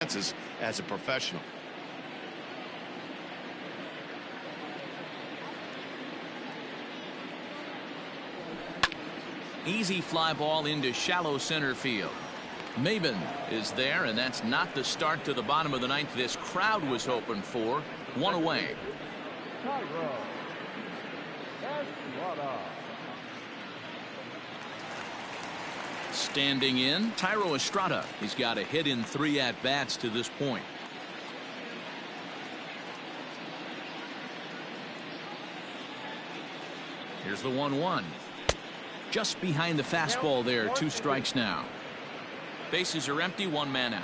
as a professional. Easy fly ball into shallow center field. Maben is there, and that's not the start to the bottom of the ninth this crowd was hoping for. One away. Standing in, Tyro Estrada. He's got a hit in 3 at-bats to this point. Here's the 1-1. Just behind the fastball there. 2 strikes now. Bases are empty, 1 man out.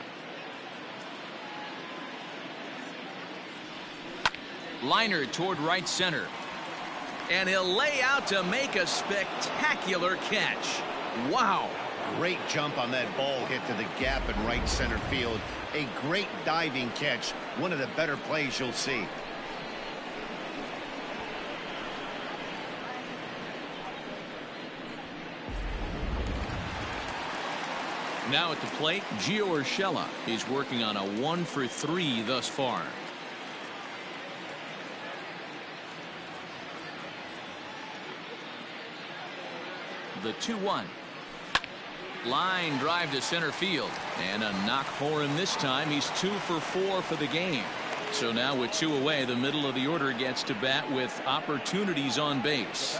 Liner toward right center. And he'll lay out to make a spectacular catch. Wow. Great jump on that ball hit to the gap in right center field. A great diving catch. One of the better plays you'll see. Now at the plate, Gio Urshela. He's working on a 1-for-3 thus far. The 2-1. Line drive to center field. And a knock for him this time. He's 2-for-4 for the game. So now with 2 away, the middle of the order gets to bat with opportunities on base.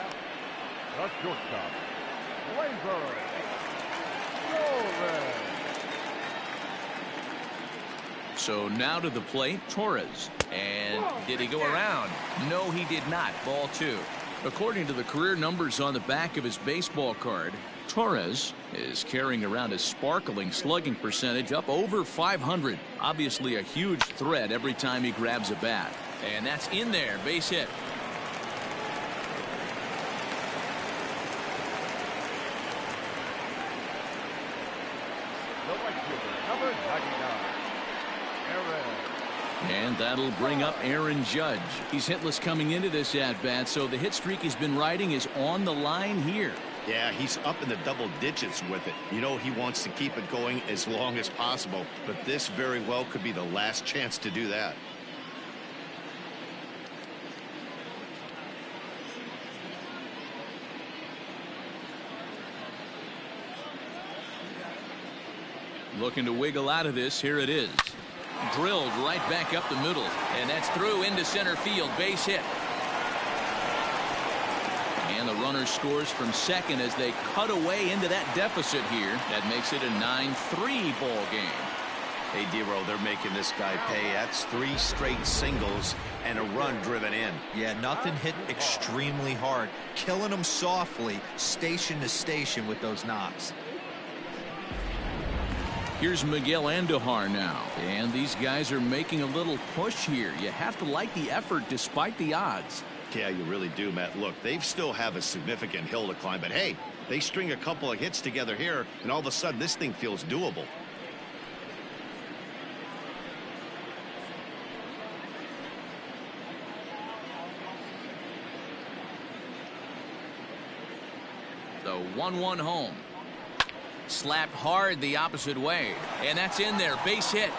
So now to the plate, Torres. And did he go around? No, he did not. Ball 2. According to the career numbers on the back of his baseball card, Torres is carrying around a sparkling slugging percentage up over 500. Obviously a huge threat every time he grabs a bat. And that's in there. Base hit. And that'll bring up Aaron Judge. He's hitless coming into this at-bat, so the hit streak he's been riding is on the line here. Yeah, he's up in the double digits with it. You know, he wants to keep it going as long as possible, but this very well could be the last chance to do that. Looking to wiggle out of this. Here it is. Drilled right back up the middle, and that's through into center field. Base hit. And the runner scores from second as they cut away into that deficit here. That makes it a 9-3 ball game. Hey, D-Row, they're making this guy pay. That's 3 straight singles and a run driven in. Yeah, nothing hit extremely hard. Killing them softly, station to station with those knocks. Here's Miguel Andujar now. And these guys are making a little push here. You have to like the effort despite the odds. Yeah, you really do, Matt. Look, they still have a significant hill to climb, but hey, they string a couple of hits together here, and all of a sudden this thing feels doable. The 1-1 home. Slapped hard the opposite way, and that's in there. Base hit.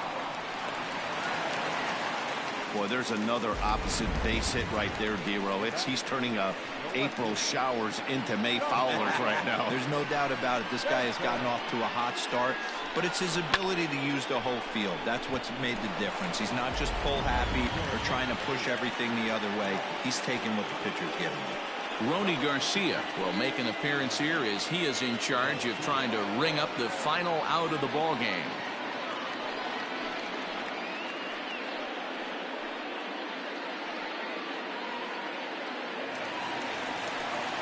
Boy, there's another opposite base hit right there, D-Row. He's turning April showers into May fowlers right now. There's no doubt about it. This guy has gotten off to a hot start, but it's his ability to use the whole field. That's what's made the difference. He's not just pull happy or trying to push everything the other way. He's taking what the pitcher's giving him. Rony Garcia will make an appearance here as he is in charge of trying to ring up the final out of the ball game.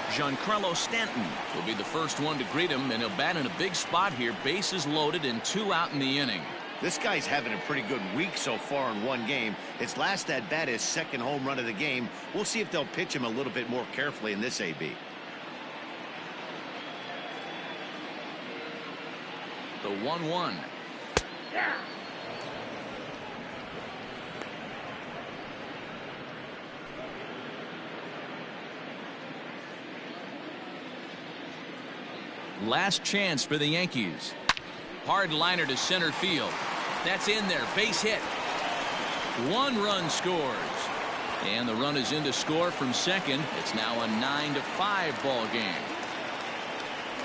Giancarlo Stanton will be the first one to greet him, and he'll bat in a big spot here. Bases loaded and 2 out in the inning. This guy's having a pretty good week so far in 1 game. His last at bat is second home run of the game. We'll see if they'll pitch him a little bit more carefully in this AB. The 1-1. Yeah. Last chance for the Yankees. Hard liner to center field. That's in there. Base hit. 1 run scores. And the run is in to score from second. It's now a 9-5 ball game.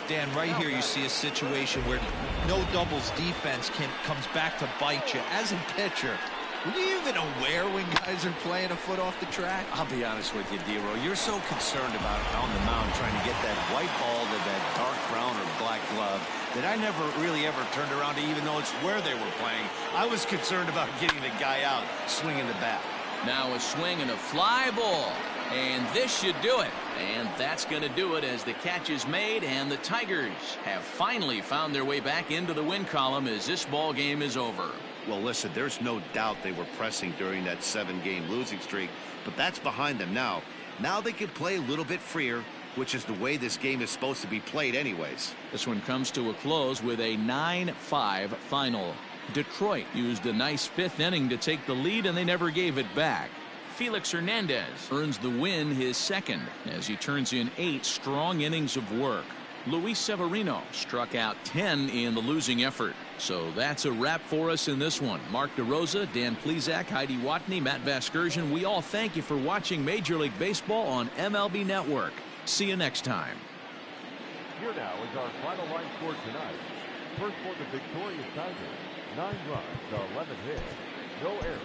Dan, right here you see a situation where no doubles defense comes back to bite you. As a pitcher, were you even aware when guys are playing a foot off the track? I'll be honest with you, D-Row. You're so concerned about on the mound trying to get that white ball to that dark brown or black glove that I never really ever turned around to even know it's where they were playing. I was concerned about getting the guy out swinging the bat. Now a swing and a fly ball. And this should do it. And that's going to do it as the catch is made, and the Tigers have finally found their way back into the win column as this ball game is over. Well, listen, there's no doubt they were pressing during that 7-game losing streak, but that's behind them now. Now they can play a little bit freer, which is the way this game is supposed to be played anyways. This one comes to a close with a 9-5 final. Detroit used a nice 5th inning to take the lead, and they never gave it back. Felix Hernandez earns the win, his second, as he turns in 8 strong innings of work. Luis Severino struck out 10 in the losing effort. So that's a wrap for us in this one. Mark DeRosa, Dan Plesac, Heidi Watney, Matt Vasgersian, we all thank you for watching Major League Baseball on MLB Network. See you next time. Here now is our final line score tonight. First for the victorious Tigers, 9 runs to 11 hits, no errors.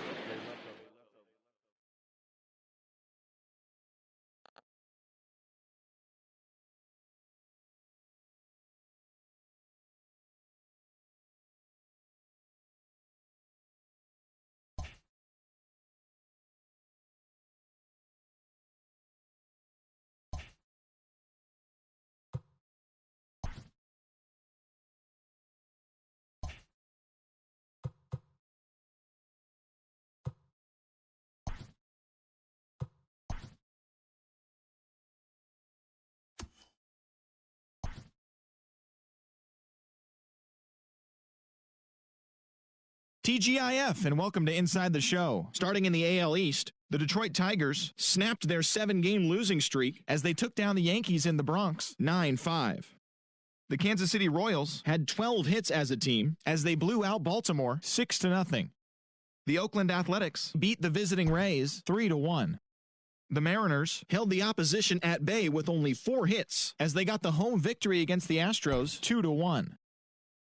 TGIF, and welcome to Inside the Show. Starting in the AL East, the Detroit Tigers snapped their 7-game losing streak as they took down the Yankees in the Bronx 9-5. The Kansas City Royals had 12 hits as a team as they blew out Baltimore 6-0. The Oakland Athletics beat the visiting Rays 3-1. The Mariners held the opposition at bay with only 4 hits as they got the home victory against the Astros 2-1.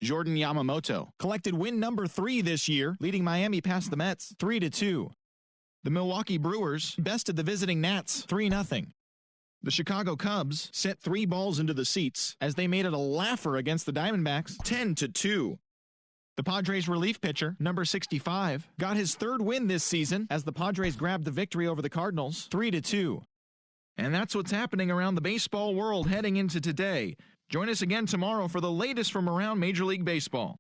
Jordan Yamamoto collected win number 3 this year, leading Miami past the Mets 3-2. The Milwaukee Brewers bested the visiting Nats 3-0. The Chicago Cubs sent 3 balls into the seats as they made it a laugher against the Diamondbacks 10-2. The Padres relief pitcher, number 65, got his 3rd win this season as the Padres grabbed the victory over the Cardinals 3-2. And that's what's happening around the baseball world heading into today. Join us again tomorrow for the latest from around Major League Baseball.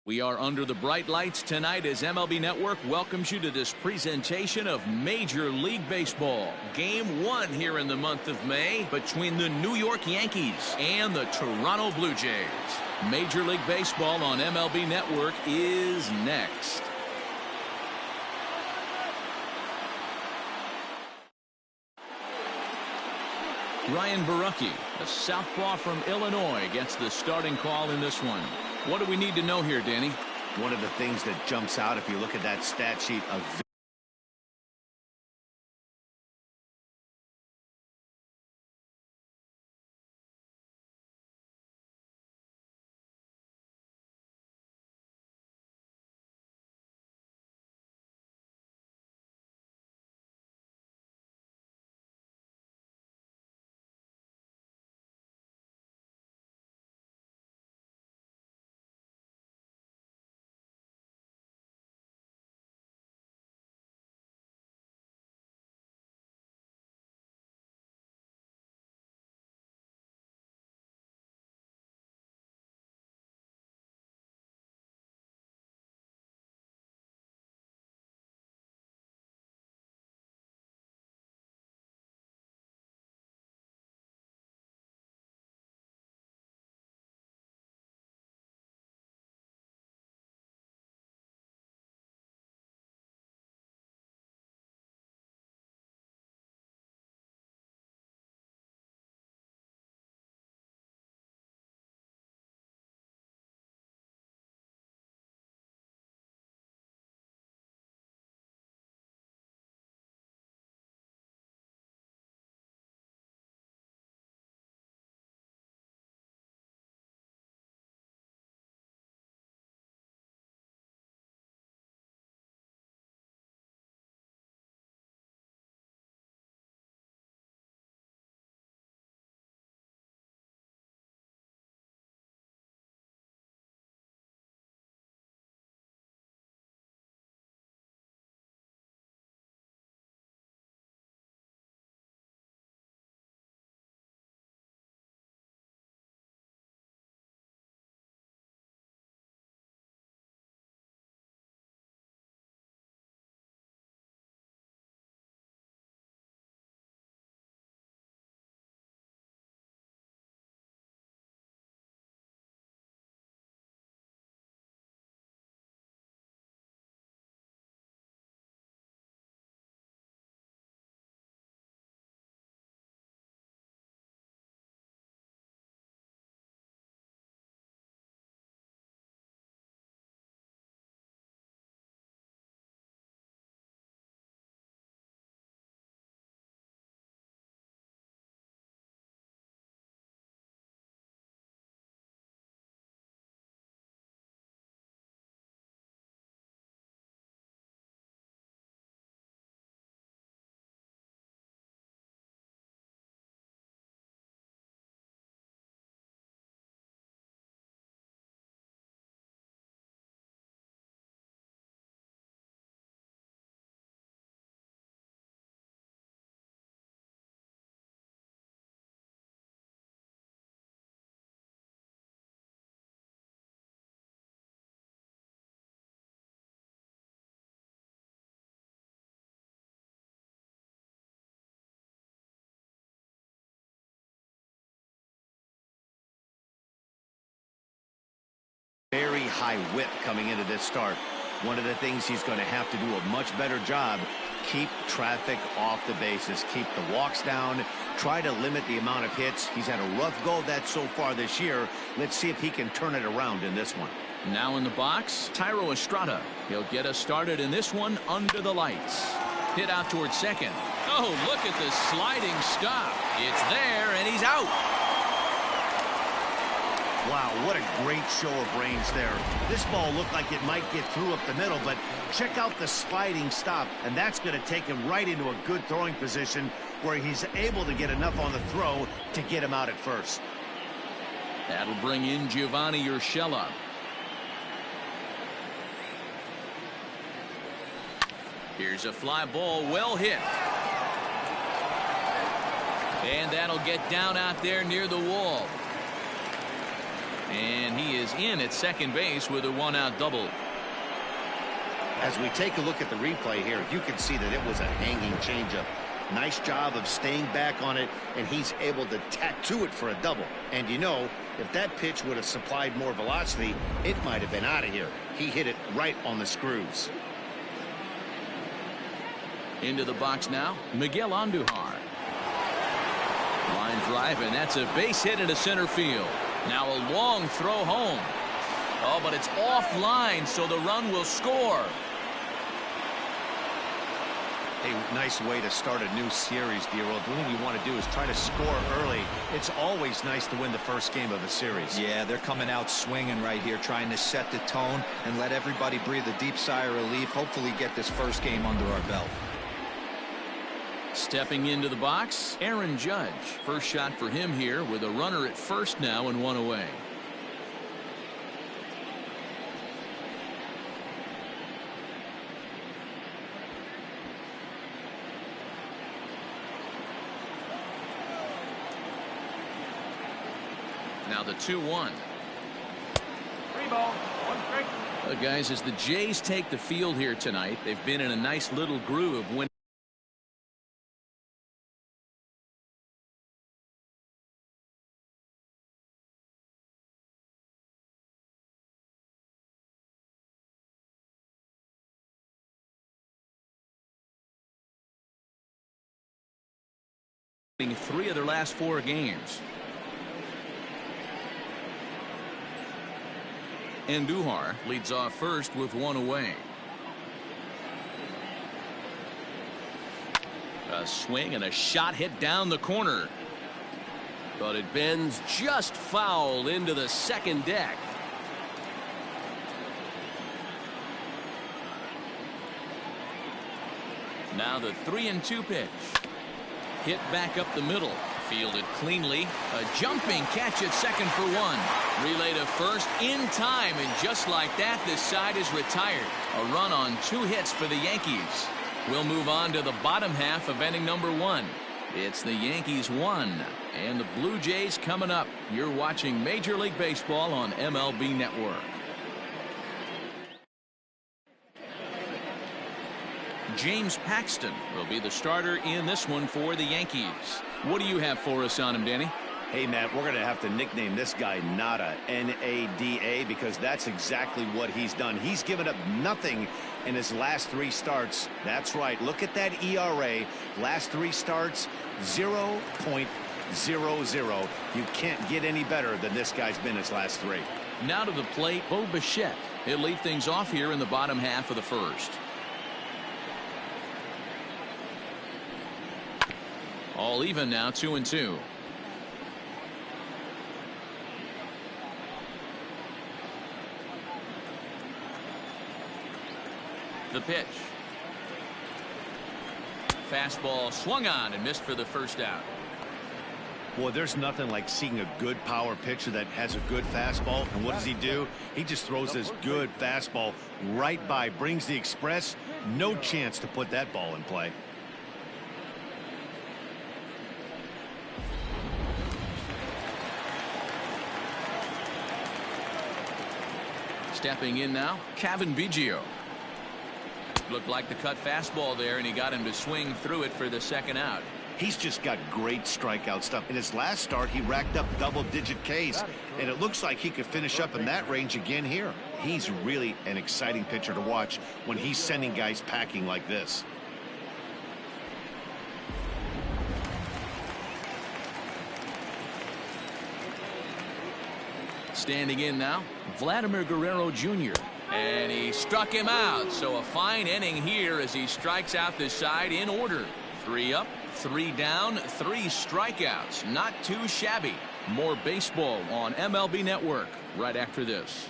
We are under the bright lights tonight as MLB Network welcomes you to this presentation of Major League Baseball. Game 1 here in the month of May between the New York Yankees and the Toronto Blue Jays. Major League Baseball on MLB Network is next. Ryan Barucki, a southpaw from Illinois, gets the starting call in this one. What do we need to know here, Danny? One of the things that jumps out if you look at that stat sheet of very high whip coming into this start. One of the things he's going to have to do a much better job, keep traffic off the bases, keep the walks down, try to limit the amount of hits. He's had a rough go of that so far this year. Let's see if he can turn it around in this one. Now in the box, Tyro Estrada. He'll get us started in this one under the lights. Hit out towards second. Oh, look at this sliding stop. It's there, and he's out. Wow, what a great show of range there. This ball looked like it might get through up the middle, but check out the sliding stop, and that's going to take him right into a good throwing position where he's able to get enough on the throw to get him out at first. That'll bring in Giovanni Urshela. Here's a fly ball, well hit. And that'll get down out there near the wall. And he is in at second base with a one-out double. As we take a look at the replay here, you can see that it was a hanging changeup. Nice job of staying back on it, and he's able to tattoo it for a double. And you know, if that pitch would have supplied more velocity, it might have been out of here. He hit it right on the screws. Into the box now, Miguel Andujar. Line drive, and that's a base hit into center field. Now a long throw home. Oh, but it's offline, so the run will score. A nice way to start a new series, Dero. The thing you want to do is try to score early. It's always nice to win the first game of a series. Yeah, they're coming out swinging right here, trying to set the tone and let everybody breathe a deep sigh of relief. Hopefully get this first game under our belt. Stepping into the box, Aaron Judge. First shot for him here with a runner at first now and one away. Now the 2-1. 3 balls, 1 strike. Guys, as the Jays take the field here tonight, they've been in a nice little groove winning three of their last 4 games. Andujar leads off first with one away. A swing and a shot hit down the corner. But it bends just foul into the second deck. Now the 3-2 pitch. Hit back up the middle. Fielded cleanly. A jumping catch at second for one. Relay to first in time, and just like that, this side is retired. A run on 2 hits for the Yankees. We'll move on to the bottom half of inning number 1. It's the Yankees 1 and the Blue Jays coming up. You're watching Major League Baseball on MLB Network. James Paxton will be the starter in this one for the Yankees. What do you have for us on him, Danny? Hey, Matt, we're going to have to nickname this guy Nada, N-A-D-A, because that's exactly what he's done. He's given up nothing in his last 3 starts. That's right. Look at that ERA. Last 3 starts, 0.00. You can't get any better than this guy's been his last 3. Now to the plate, Bo Bichette. He'll lead things off here in the bottom half of the first. All even now, 2-2. The pitch. Fastball swung on and missed for the first out. Boy, there's nothing like seeing a good power pitcher that has a good fastball. And what does he do? He just throws this good fastball right by, brings the express. No chance to put that ball in play. Stepping in now, Kevin Biggio. Looked like the cut fastball there, and he got him to swing through it for the second out. He's just got great strikeout stuff. In his last start, he racked up double-digit Ks, and it looks like he could finish up in that range again here. He's really an exciting pitcher to watch when he's sending guys packing like this. Standing in now, Vladimir Guerrero Jr. And he struck him out. So a fine inning here as he strikes out this side in order. 3 up, 3 down, 3 strikeouts. Not too shabby. More baseball on MLB Network right after this.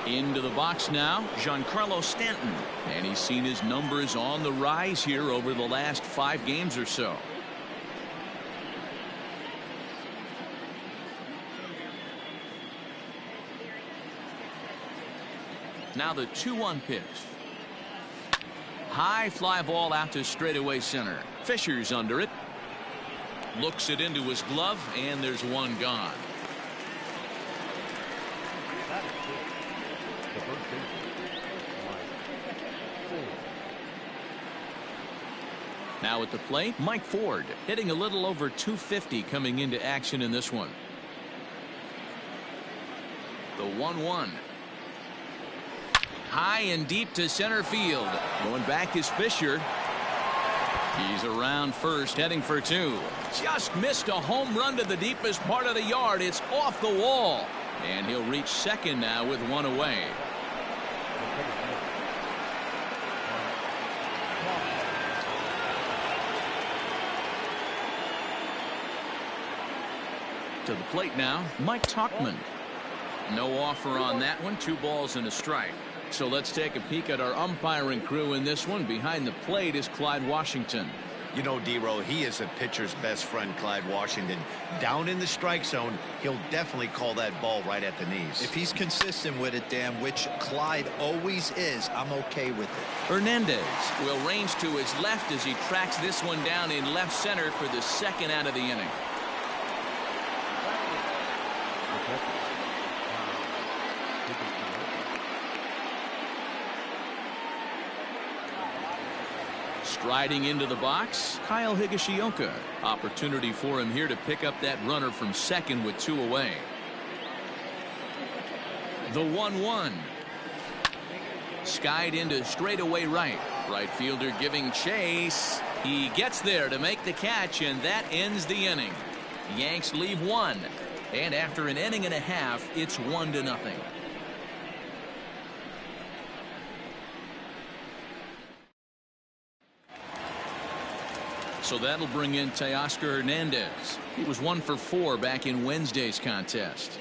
Into the box now, Giancarlo Stanton. And he's seen his numbers on the rise here over the last 5 games or so. Now the 2-1 pitch. high fly ball out to straightaway center. Fisher's under it. Looks it into his glove, and there's one gone. That is good. The first baseman, Mike Ford. Now at the plate, Mike Ford, hitting a little over 250 coming into action in this one. The 1-1. High and deep to center field. Going back is Fisher. He's around first, heading for two. Just missed a home run to the deepest part of the yard. It's off the wall. And he'll reach second now with one away. To the plate now, Mike Tauchman. No offer on that one. 2 balls and a strike. So let's take a peek at our umpiring crew in this one. Behind the plate is Clyde Washington. You know, D-Row, he is a pitcher's best friend, Clyde Washington. Down in the strike zone, he'll definitely call that ball right at the knees. If he's consistent with it, Dan, which Clyde always is, I'm okay with it. Hernandez will range to his left as he tracks this one down in left center for the second out of the inning. Striding into the box, Kyle Higashioka. Opportunity for him here to pick up that runner from second with 2 away. The 1-1. Skied into straightaway right. Right fielder giving chase. He gets there to make the catch, and that ends the inning. Yanks leave 1. And after an inning and a half, it's 1-0. So that'll bring in Teoscar Hernandez. He was 1 for 4 back in Wednesday's contest.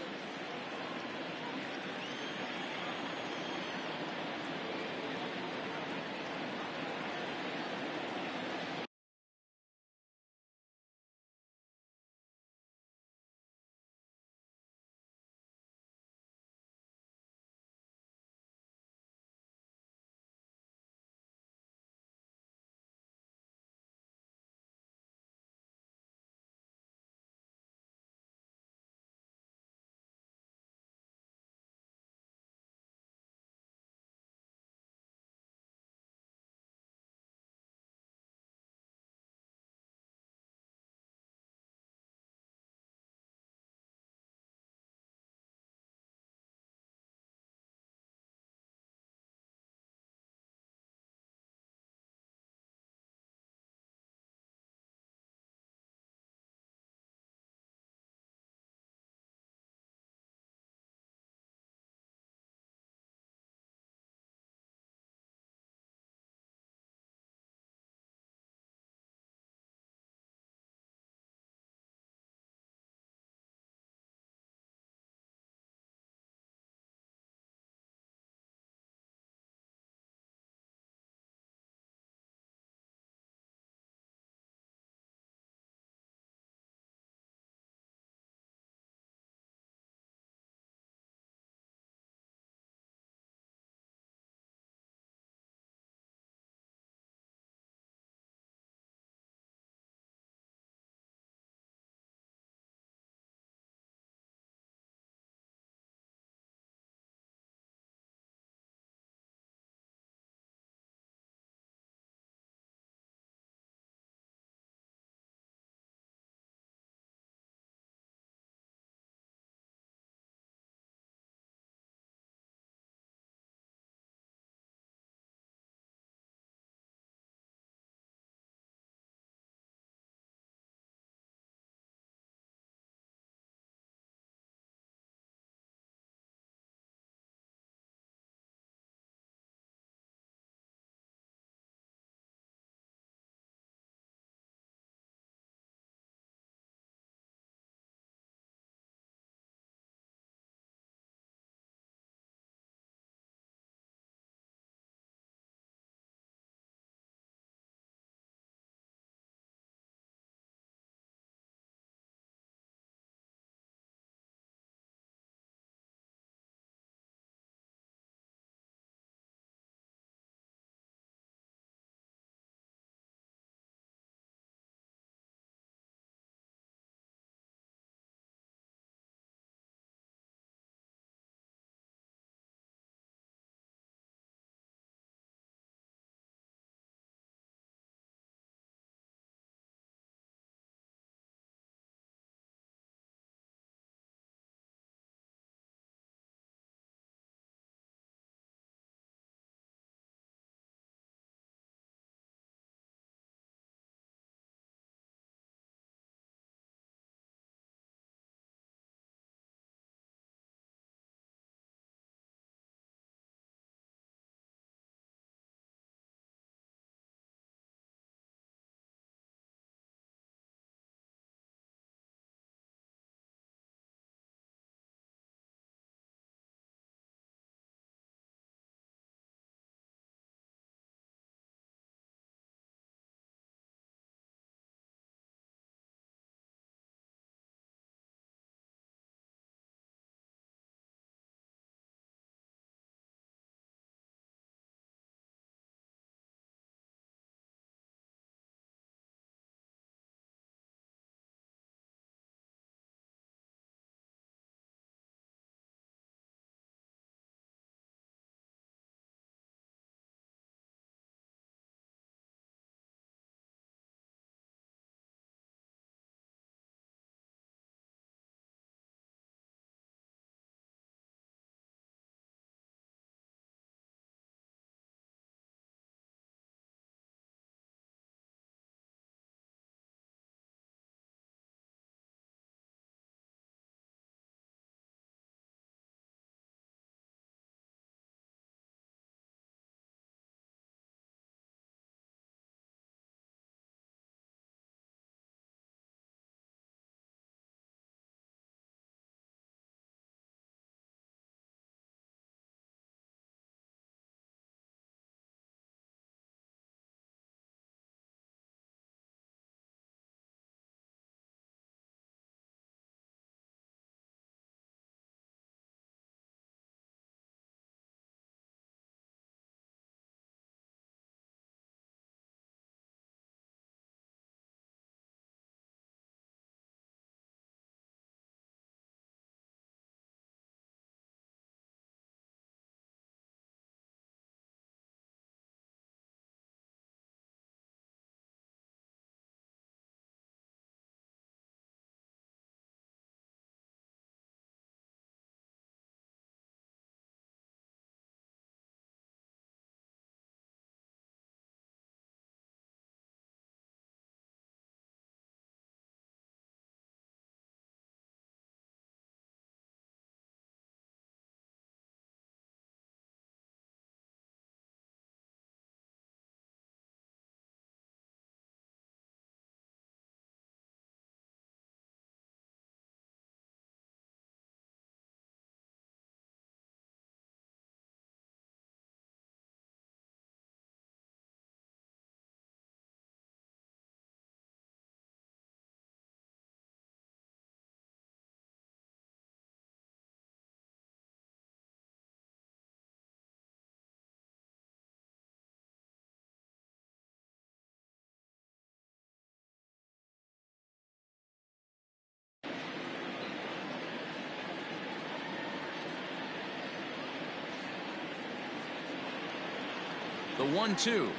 The 1-2.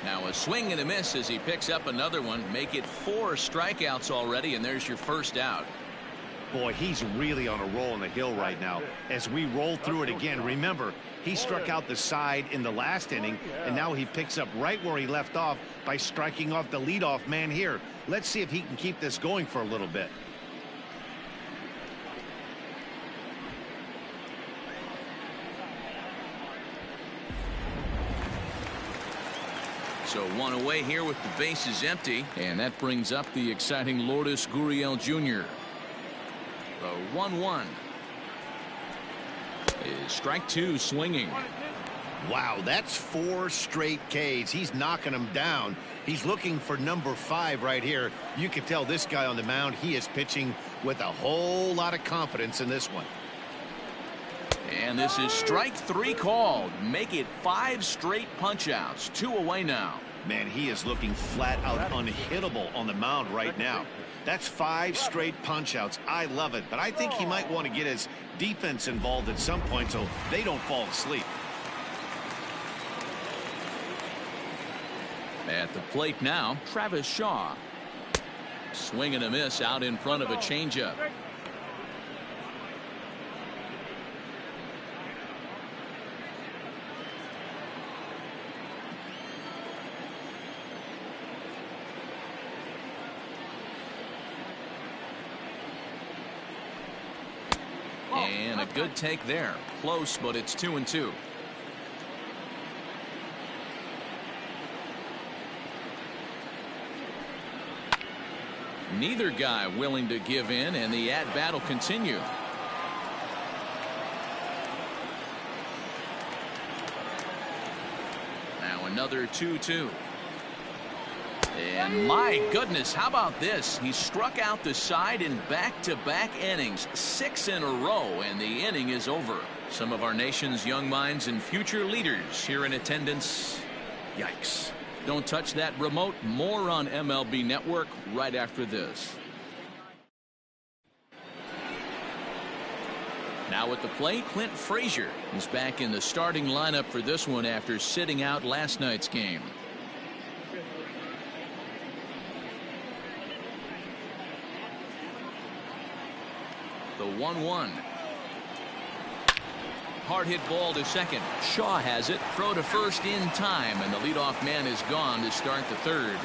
Now a swing and a miss as he picks up another one. Make it 4 strikeouts already, and there's your first out. Boy, he's really on a roll on the hill right now. As we roll through it again, remember, he struck out the side in the last inning, and now he picks up right where he left off by striking off the leadoff man here. Let's see if he can keep this going for a little bit. So 1 away here with the bases empty, and that brings up the exciting Lourdes Gurriel Jr. The 1-1 is strike 2 swinging. Wow, that's 4 straight Ks. He's knocking them down. He's looking for number 5 right here. You can tell this guy on the mound, he is pitching with a whole lot of confidence in this one. And this is strike 3 called. Make it 5 straight punch-outs. 2 away now. Man, he is looking flat out unhittable on the mound right now. That's 5 straight punch-outs. I love it, but I think he might want to get his defense involved at some point so they don't fall asleep. At the plate now, Travis Shaw. Swing and a miss out in front of a changeup. And a good take there. Close, but it's 2-2. Neither guy willing to give in, and the at-bat will continue. Now another 2-2. And my goodness, how about this? He struck out the side in back-to-back innings, 6 in a row, and the inning is over. Some of our nation's young minds and future leaders here in attendance. Yikes. Don't touch that remote. More on MLB Network right after this. Now at the plate, Clint Frazier is back in the starting lineup for this one after sitting out last night's game. The 1-1. Hard hit ball to second. Shaw has it. Throw to first in time, and the leadoff man is gone to start the third.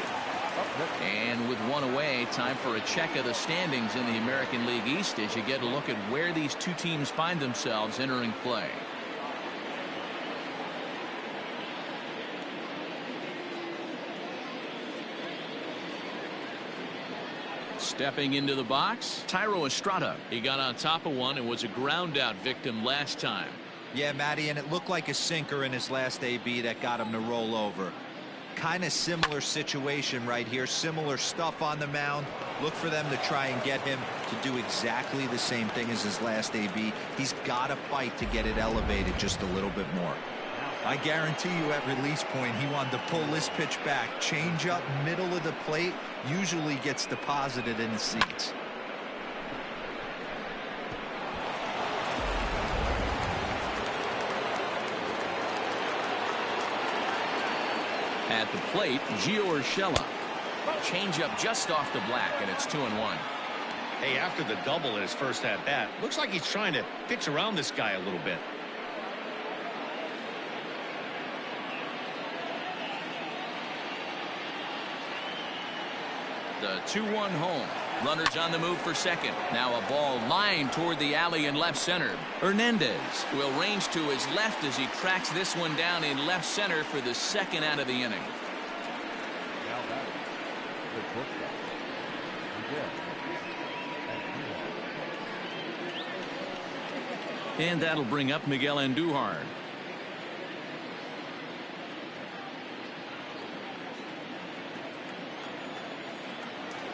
And with 1 away, time for a check of the standings in the American League East as you get a look at where these two teams find themselves entering play. Stepping into the box, Thairo Estrada. He got on top of one and was a ground out victim last time. Yeah, Matty, and it looked like a sinker in his last AB that got him to roll over. Kind of similar situation right here. Similar stuff on the mound. Look for them to try and get him to do exactly the same thing as his last AB. He's got to fight to get it elevated just a little bit more. I guarantee you at release point he wanted to pull this pitch back. Change up middle of the plate usually gets deposited in the seats. At the plate, Gio Urshela. Change up just off the black, and it's 2-1. Hey, after the double in his first at bat, looks like he's trying to pitch around this guy a little bit. The 2-1 home. Runners on the move for second. Now a ball lined toward the alley in left center. Hernandez will range to his left as he tracks this one down in left center for the second out of the inning. And that'll bring up Miguel Andujar.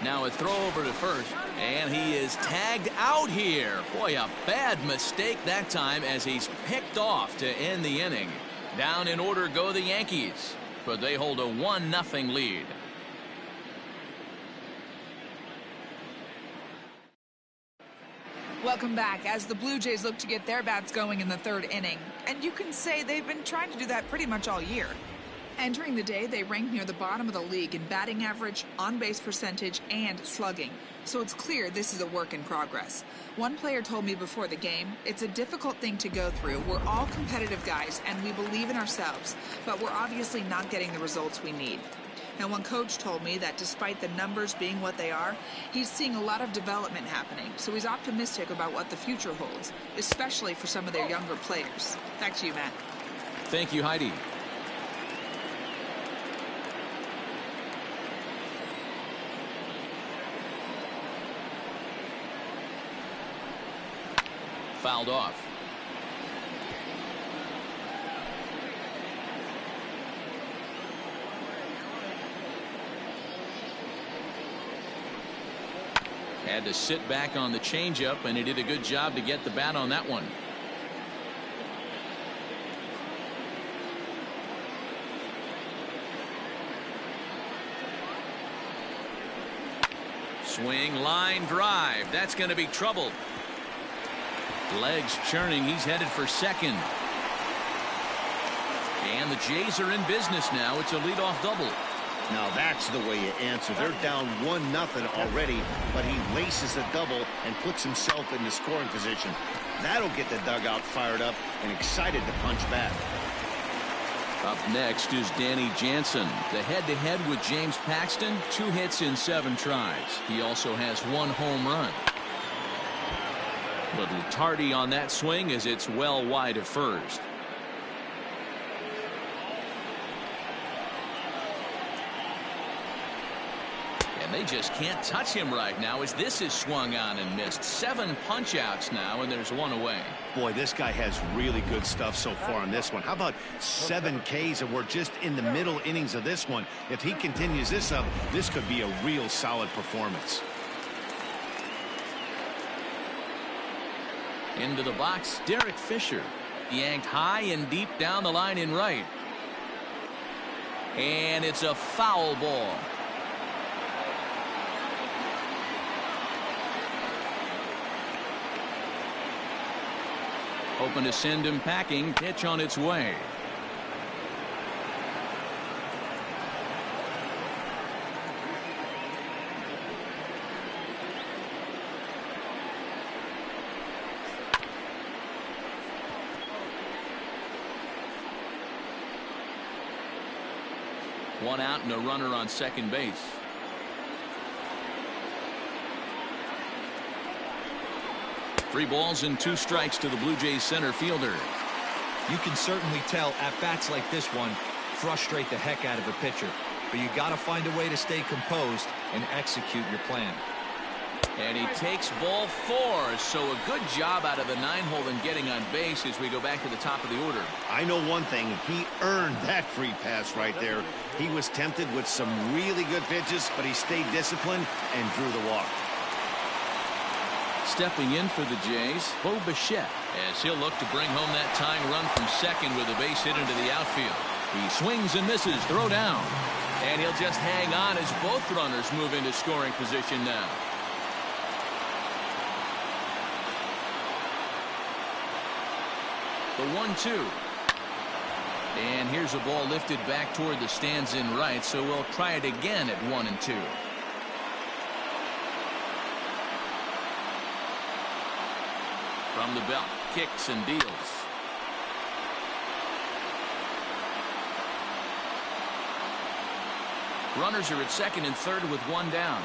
Now a throw over to first, and he is tagged out here. Boy, a bad mistake that time as he's picked off to end the inning. Down in order go the Yankees, but they hold a 1-0 lead. Welcome back as the Blue Jays look to get their bats going in the third inning. And you can say they've been trying to do that pretty much all year. Entering the day, they ranked near the bottom of the league in batting average, on-base percentage, and slugging. So it's clear this is a work in progress. One player told me before the game, it's a difficult thing to go through. We're all competitive guys, and we believe in ourselves, but we're obviously not getting the results we need. Now, one coach told me that despite the numbers being what they are, he's seeing a lot of development happening, so he's optimistic about what the future holds, especially for some of their younger players. Back to you, Matt. Thank you, Heidi. Fouled off. Had to sit back on the changeup, and he did a good job to get the bat on that one. Swing, line drive. That's going to be trouble. Legs churning. He's headed for second. And the Jays are in business now. It's a leadoff double. Now that's the way you answer. They're down 1-0 already, but he laces a double and puts himself in the scoring position. That'll get the dugout fired up and excited to punch back. Up next is Danny Jansen. The head-to-head with James Paxton, 2 hits in 7 tries. He also has 1 home run. Little tardy on that swing as it's well wide of first. And they just can't touch him right now as this is swung on and missed. 7 punch-outs now, and there's 1 away. Boy, this guy has really good stuff so far on this one. How about 7 Ks, and we're just in the middle innings of this one. If he continues this up, this could be a real solid performance. Into the box, Derek Fisher. Yanked high and deep down the line in right. And it's a foul ball. Hoping to send him packing. Pitch on its way. One out and a runner on second base. Three balls and 2 strikes to the Blue Jays center fielder. You can certainly tell at bats like this one frustrate the heck out of a pitcher, but you got to find a way to stay composed and execute your plan. And he takes ball 4, so a good job out of the 9-hole in getting on base as we go back to the top of the order. I know one thing, he earned that free pass right there. He was tempted with some really good pitches, but he stayed disciplined and drew the walk. Stepping in for the Jays, Bo Bichette, as he'll look to bring home that tying run from second with a base hit into the outfield. He swings and misses, throw down. And he'll just hang on as both runners move into scoring position now. The 1-2. And here's a ball lifted back toward the stands in right, so we'll try it again at 1-2. From the belt, kicks and deals. Runners are at second and third with 1 down.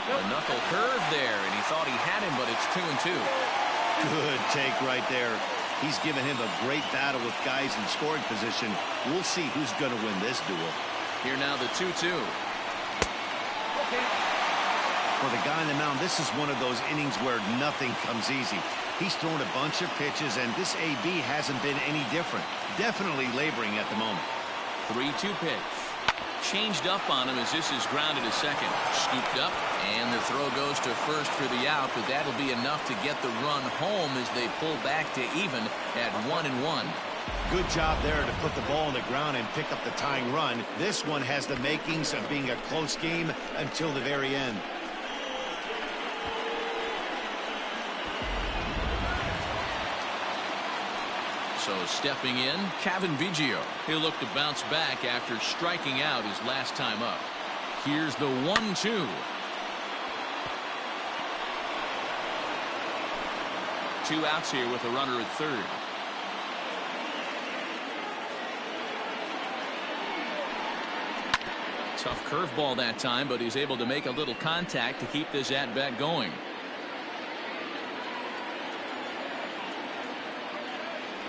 A knuckle curve there, and he thought he had him, but it's 2-2. Good take right there. He's given him a great battle with guys in scoring position. We'll see who's going to win this duel. Here now the 2-2. For the guy on the mound, this is one of those innings where nothing comes easy. He's thrown a bunch of pitches, and this AB hasn't been any different. Definitely laboring at the moment. 3-2 pitch. changed up on him as this is grounded to second. Scooped up, and the throw goes to first for the out, but that'll be enough to get the run home as they pull back to even at 1-1. Good job there to put the ball on the ground and pick up the tying run. This one has the makings of being a close game until the very end. So stepping in, Kevin Biggio. He'll look to bounce back after striking out his last time up. Here's the 1-2. Two outs here with a runner at third. Tough curveball that time, but he's able to make a little contact to keep this at-bat going.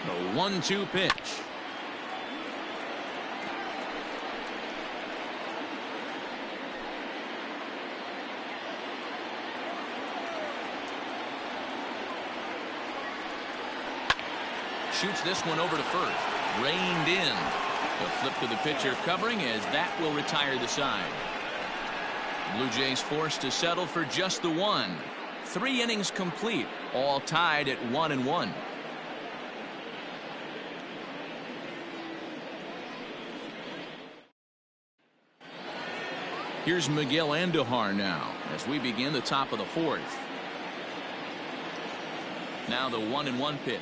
The 1-2 pitch. Shoots this one over to first. Reined in. The flip to the pitcher covering as that will retire the side. Blue Jays forced to settle for just the one. 3 innings complete, all tied at 1-1. Here's Miguel Andujar now as we begin the top of the 4th. Now the 1-1 pitch.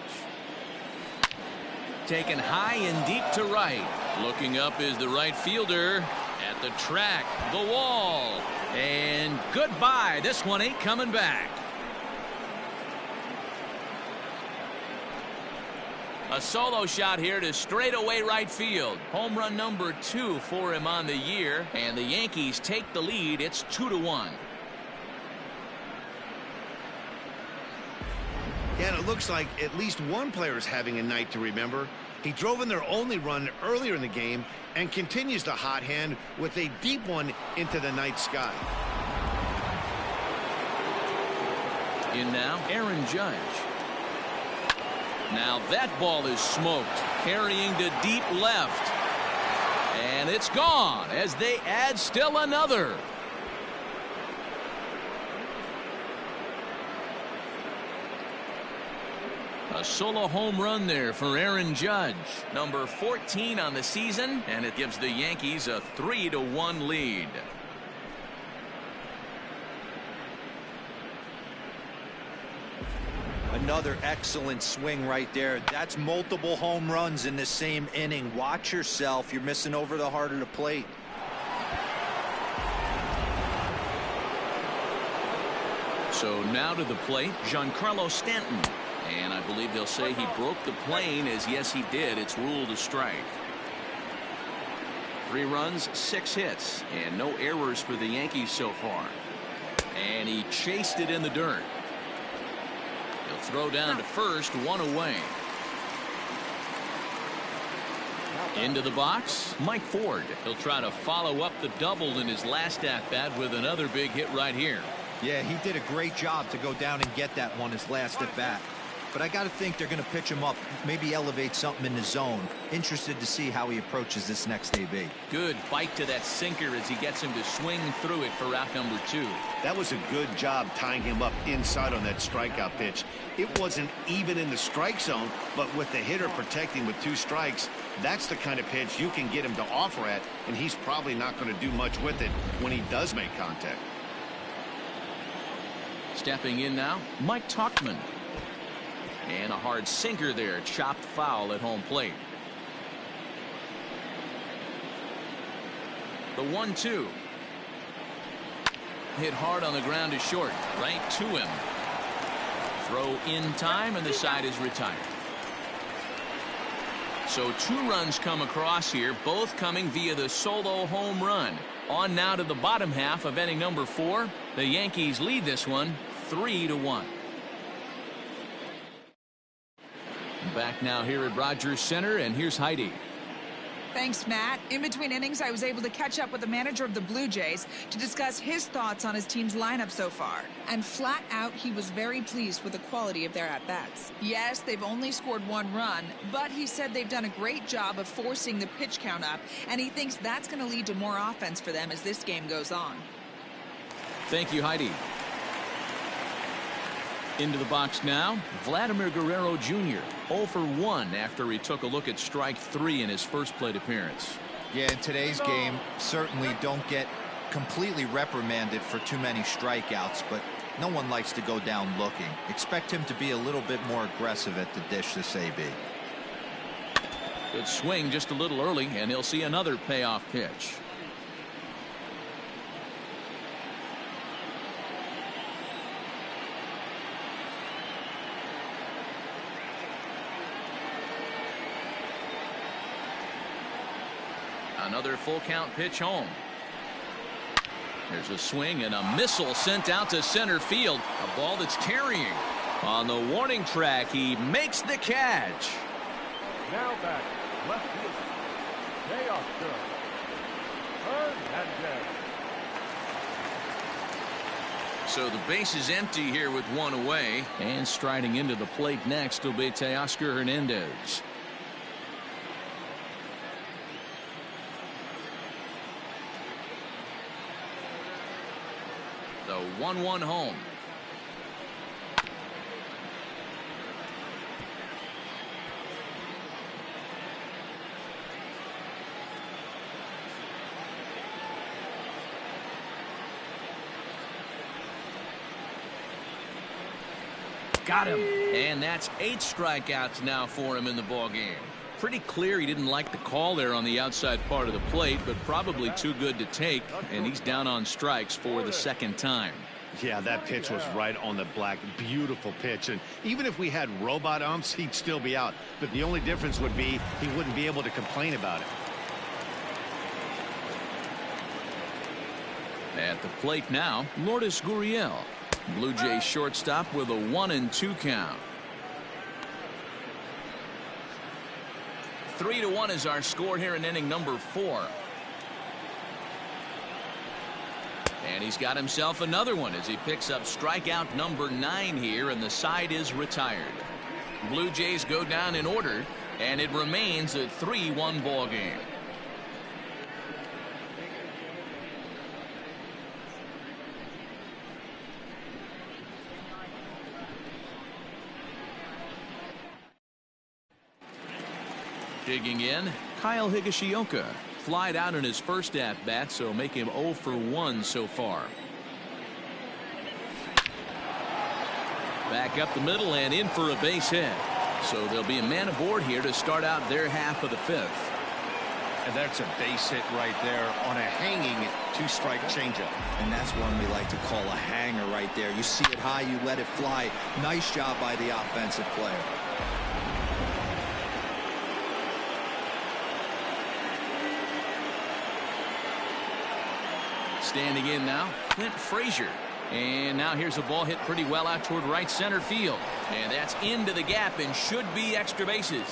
Taken high and deep to right. Looking up is the right fielder at the track, the wall, and goodbye. This one ain't coming back. A solo shot here to straightaway right field. Home run number 2 for him on the year, and the Yankees take the lead. It's 2-1. Yeah, and it looks like at least one player is having a night to remember. He drove in their only run earlier in the game and continues the hot hand with a deep one into the night sky. In now, Aaron Judge. Now that ball is smoked, carrying to deep left. And it's gone as they add still another. A solo home run there for Aaron Judge, number 14 on the season, and it gives the Yankees a 3-1 lead. Another excellent swing right there. That's multiple home runs in the same inning. Watch yourself. You're missing over the heart of the plate. So now to the plate, Giancarlo Stanton. And I believe they'll say he broke the plane, as yes he did. It's ruled a strike. 3 runs, 6 hits, and no errors for the Yankees so far. And he chased it in the dirt. He'll throw down to first, 1 away. Into the box, Mike Ford. He'll try to follow up the double in his last at-bat with another big hit right here. Yeah, he did a great job to go down and get that one his last at-bat. But I got to think they're going to pitch him up, maybe elevate something in the zone. Interested to see how he approaches this next AB. Good bite to that sinker as he gets him to swing through it for out number 2. That was a good job tying him up inside on that strikeout pitch. It wasn't even in the strike zone, but with the hitter protecting with 2 strikes, that's the kind of pitch you can get him to offer at, and he's probably not going to do much with it when he does make contact. Stepping in now, Mike Tauchman. And a hard sinker there, chopped foul at home plate. The 1-2. Hit hard on the ground is short, right to him. Throw in time, and the side is retired. So 2 runs come across here, both coming via the solo home run. On now to the bottom half of inning number 4. The Yankees lead this one 3-1. Back now here at Rogers Center, and here's Heidi. Thanks, Matt. In between innings, I was able to catch up with the manager of the Blue Jays to discuss his thoughts on his team's lineup so far. And flat out, he was very pleased with the quality of their at-bats. Yes, they've only scored 1 run, but he said they've done a great job of forcing the pitch count up, and he thinks that's going to lead to more offense for them as this game goes on. Thank you, Heidi. Into the box now, Vladimir Guerrero Jr. 0 for 1 after he took a look at strike 3 in his first plate appearance. Yeah, in today's game, certainly don't get completely reprimanded for too many strikeouts, but no one likes to go down looking. Expect him to be a little bit more aggressive at the dish this AB. Good swing just a little early, and he'll see another payoff pitch. Another full count pitch home. There's a swing and a missile sent out to center field. A ball that's carrying. On the warning track, he makes the catch. Now back, left field. J.R. Hernandez. So the base is empty here with 1 away. And striding into the plate next will be Teoscar Hernandez. The 1-1 home. Got him. And that's 8 strikeouts now for him in the ballgame. Pretty clear he didn't like the call there on the outside part of the plate, but probably too good to take, and he's down on strikes for the second time. Yeah, that pitch was right on the black. Beautiful pitch. And even if we had robot umps, he'd still be out. But the only difference would be he wouldn't be able to complain about it. At the plate now, Lourdes Gurriel. Blue Jays shortstop with a 1-2 count. 3-1 is our score here in inning number 4. And he's got himself another one as he picks up strikeout number 9 here, and the side is retired. Blue Jays go down in order, and it remains a 3-1 ball game. Digging in, Kyle Higashioka. Flied out in his first at-bat, so make him 0 for 1 so far. Back up the middle and in for a base hit. So there'll be a man aboard here to start out their half of the 5th. And that's a base hit right there on a hanging 2-strike changeup. And that's one we like to call a hanger right there. You see it high, you let it fly. Nice job by the offensive player. Standing in now, Clint Frazier. And now here's a ball hit pretty well out toward right center field. And that's into the gap and should be extra bases.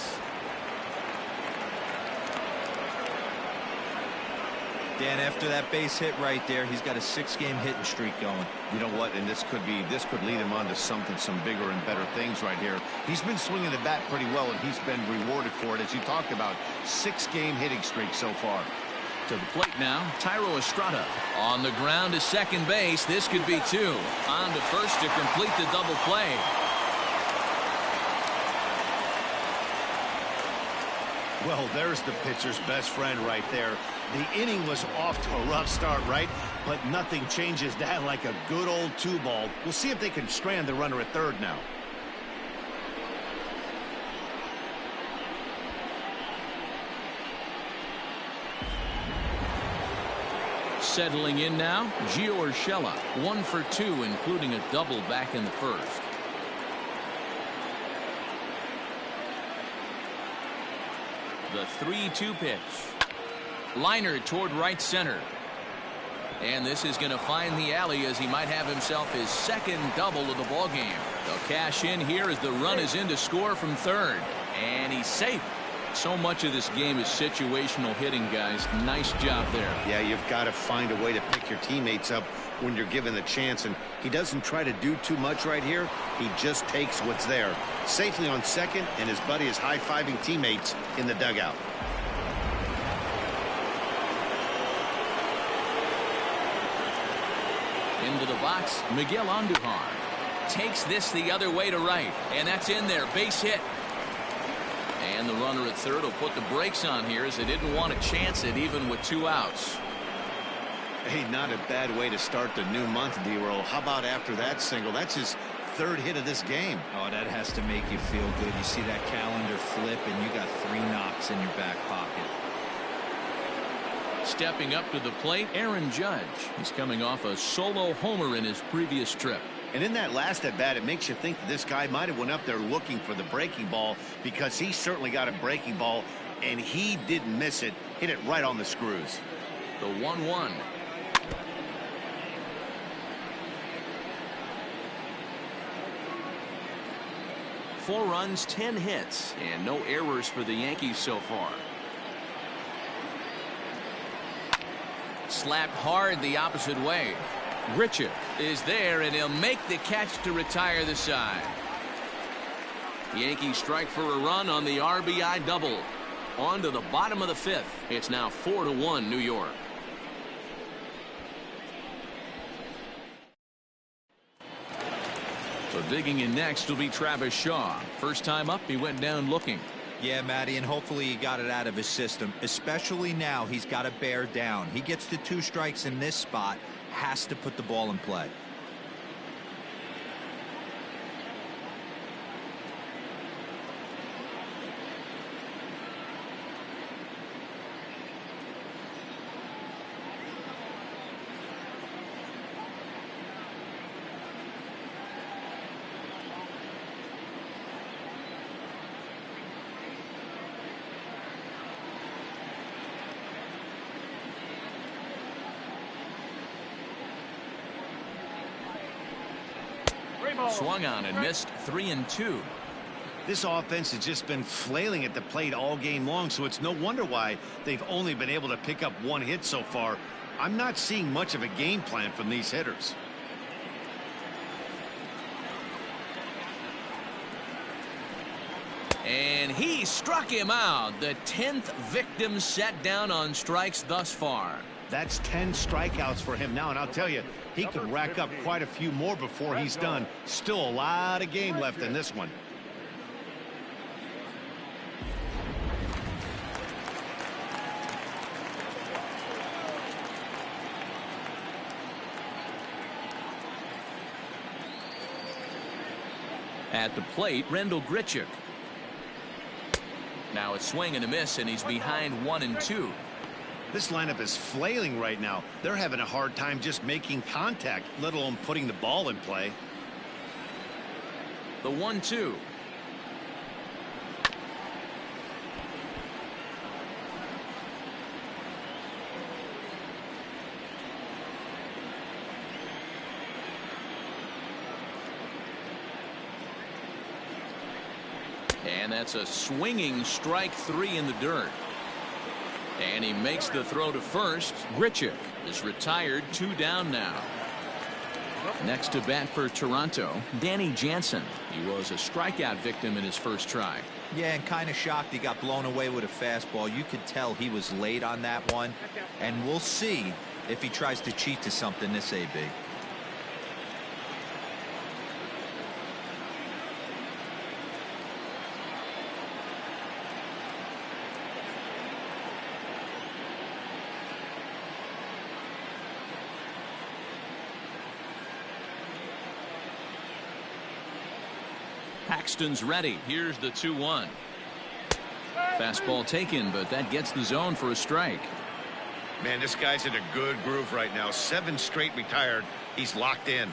Dan, after that base hit right there, he's got a 6-game hitting streak going. You know what? And this could lead him on to some bigger and better things right here. He's been swinging the bat pretty well, and he's been rewarded for it, as you talked about. 6-game hitting streak so far. To the plate now, Thairo Estrada. On the ground to second base. This could be 2. On to first to complete the double play. Well, there's the pitcher's best friend right there. The inning was off to a rough start, right? But nothing changes that like a good old 2-ball. We'll see if they can strand the runner at third now. Settling in now, Gio Urshela. 1 for 2, including a double back in the first. The 3-2 pitch. Liner toward right center. And this is going to find the alley as he might have himself his second double of the ballgame. They'll cash in here as the run is in to score from third. And he's safe. So much of this game is situational hitting, guys. Nice job there. Yeah, you've got to find a way to pick your teammates up when you're given the chance, and he doesn't try to do too much right here. He just takes what's there. Safely on second, and his buddy is high-fiving teammates in the dugout. Into the box, Miguel Andujar takes this the other way to right, and that's in there. Base hit. And the runner at third will put the brakes on here as they didn't want to chance it even with 2 outs. Hey, not a bad way to start the new month, D-Roll. How about after that single? That's his 3rd hit of this game. Oh, that has to make you feel good. You see that calendar flip, and you got 3 knocks in your back pocket. Stepping up to the plate, Aaron Judge. He's coming off a solo homer in his previous trip. And in that last at-bat, it makes you think that this guy might have went up there looking for the breaking ball, because he certainly got a breaking ball, and he didn't miss it. Hit it right on the screws. The 1-1. Four runs, 10 hits, and no errors for the Yankees so far. Slapped hard the opposite way. Grichuk is there, and he'll make the catch to retire the side. Yankees strike for a run on the RBI double. On to the bottom of the 5th. It's now 4-1 New York. So digging in next will be Travis Shaw. First time up, he went down looking. Yeah, Matty, and hopefully he got it out of his system. Especially now, he's got to bear down. He gets the 2 strikes in this spot, has to put the ball in play. Swung on and missed. 3-2. This offense has just been flailing at the plate all game long, so it's no wonder why they've only been able to pick up 1 hit so far. I'm not seeing much of a game plan from these hitters. And he struck him out. The 10th victim set down on strikes thus far. That's 10 strikeouts for him now, and I'll tell you, he could rack up quite a few more before he's done. Still a lot of game left in this one. At the plate, Rendell Grichuk. Now it's swing and a miss, and he's behind 1-2. This lineup is flailing right now. They're having a hard time just making contact, let alone putting the ball in play. The 1-2. And that's a swinging strike 3 in the dirt. And he makes the throw to first. Grichuk is retired, 2 down now. Next to bat for Toronto, Danny Jansen. He was a strikeout victim in his first try. Yeah, and kind of shocked he got blown away with a fastball. You could tell he was late on that one. And we'll see if he tries to cheat to something this AB. Paxton's ready. Here's the 2-1. Fastball taken, but that gets the zone for a strike. Man, this guy's in a good groove right now. 7 straight retired. He's locked in.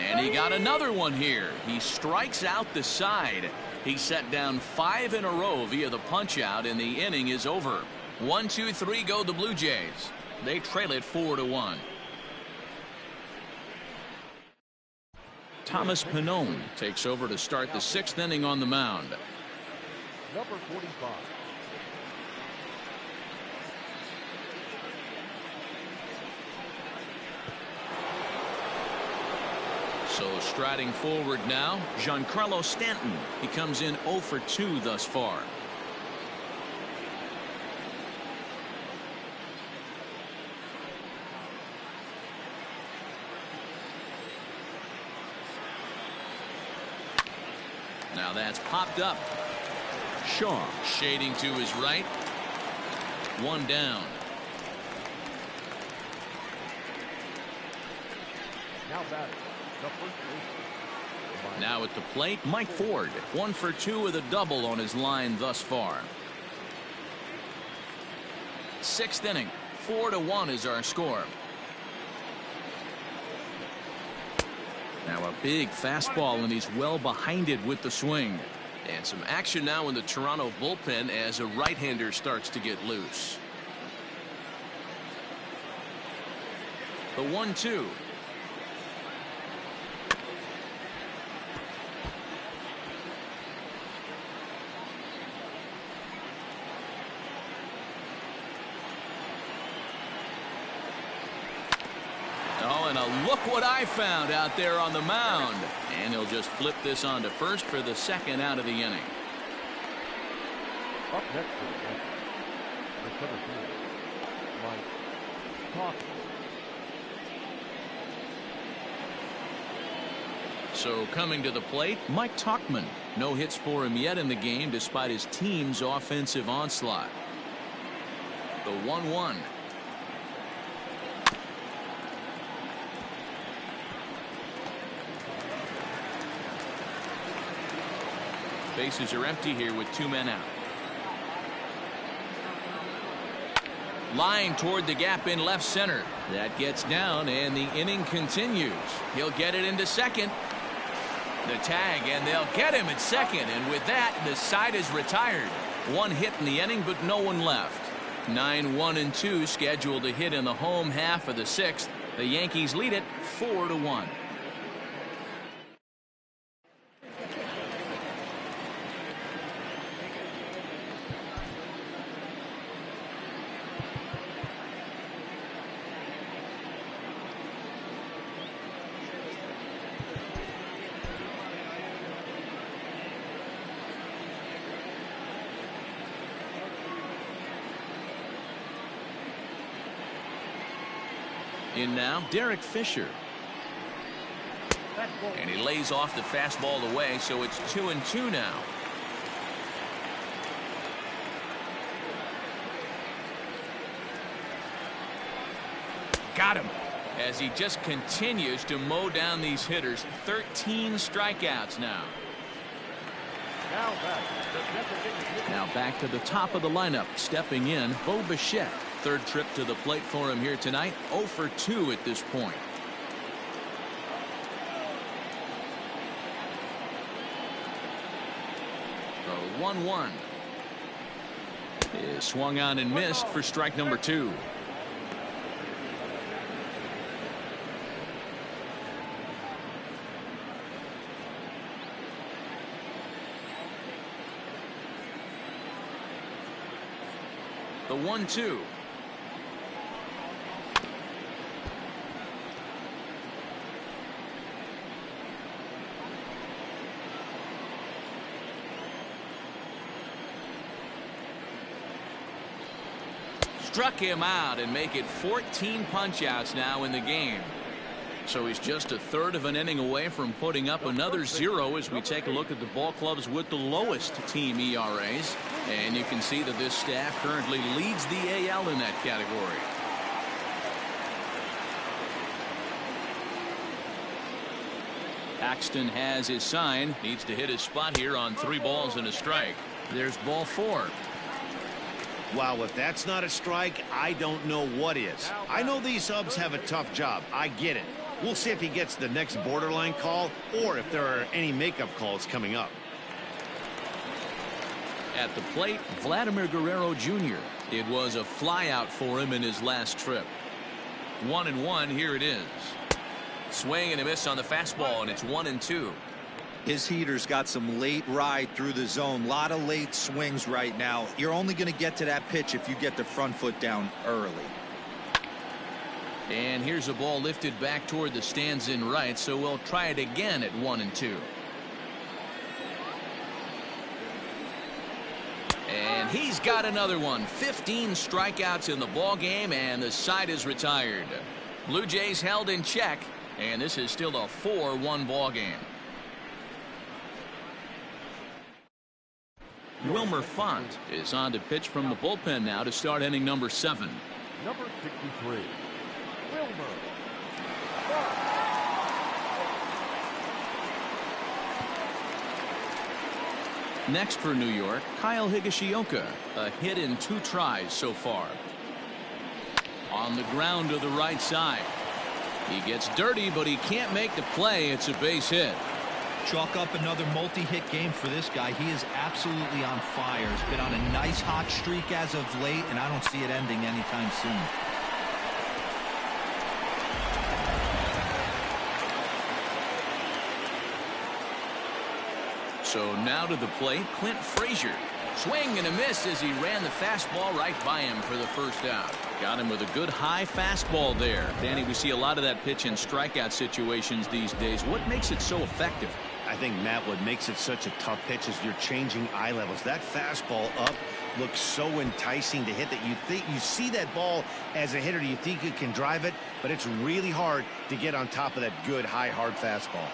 And he got another one here. He strikes out the side. He set down 5 in a row via the punch out, and the inning is over. 1-2-3 go the Blue Jays. They trail it 4-1. Thomas Pannone takes over to start the 6th inning on the mound. number 45. So striding forward now, Giancarlo Stanton. He comes in 0 for 2 thus far. Now that's popped up. Shaw shading to his right. One down. Now batting, the first baseman. Now at the plate, Mike Ford. 1 for 2 with a double on his line thus far. 6th inning. 4-1 is our score. Now a big fastball, and he's well behind it with the swing. And some action now in the Toronto bullpen as a right-hander starts to get loose. The 1-2. Oh, and look what I found out there on the mound. And he'll just flip this on to first for the 2nd out of the inning. Up next to the center field, Mike Tauchman. So coming to the plate, Mike Tauchman. No hits for him yet in the game despite his team's offensive onslaught. The 1-1. Bases are empty here with 2 men out. Line toward the gap in left center. That gets down, and the inning continues. He'll get it into second. The tag, and they'll get him at second. And with that, the side is retired. 1 hit in the inning, but no one left. 9-1-2 scheduled to hit in the home half of the 6th. The Yankees lead it 4-1. In now, Derek Fisher. And he lays off the fastball away, so it's 2-2 now. Got him. As he just continues to mow down these hitters. 13 strikeouts now. Now back to the top of the lineup. Stepping in, Bo Bichette. 3rd trip to the plate for him here tonight. 0 for 2 at this point. The 1-1 is swung on and missed for strike number 2. The 1-2. Struck him out and make it 14 punch-outs now in the game. So he's just a 1/3 of an inning away from putting up another 0 as we take a look at the ball clubs with the lowest team ERAs. And you can see that this staff currently leads the AL in that category. Paxton has his sign. Needs to hit his spot here on 3 balls and a strike. There's ball 4. Wow, if that's not a strike, I don't know what is. I know these subs have a tough job. I get it. We'll see if he gets the next borderline call or if there are any makeup calls coming up. At the plate, Vladimir Guerrero Jr. It was a flyout for him in his last trip. 1-1, here it is. Swing and a miss on the fastball, and it's 1-2. His heater's got some late ride through the zone. A lot of late swings right now. You're only going to get to that pitch if you get the front foot down early. And here's a ball lifted back toward the stands in right, so we'll try it again at 1-2. And he's got another one. 15 strikeouts in the ball game, and the side is retired. Blue Jays held in check, and this is still a 4-1 ball game. Wilmer Font is on to pitch from the bullpen now to start inning number 7. Number 63, Wilmer Font. Next for New York, Kyle Higashioka, a hit in 2 tries so far. On the ground to the right side. He gets dirty, but he can't make the play. It's a base hit. Chalk up another multi-hit game for this guy. He is absolutely on fire. He's been on a nice hot streak as of late, and I don't see it ending anytime soon. So now to the plate, Clint Frazier. Swing and a miss as he ran the fastball right by him for the first out. Got him with a good high fastball there. Danny, we see a lot of that pitch in strikeout situations these days. What makes it so effective? I think, Matt, what makes it such a tough pitch is you're changing eye levels. That fastball up looks so enticing to hit that you see that ball as a hitter. You think you can drive it, but it's really hard to get on top of that good high hard fastball.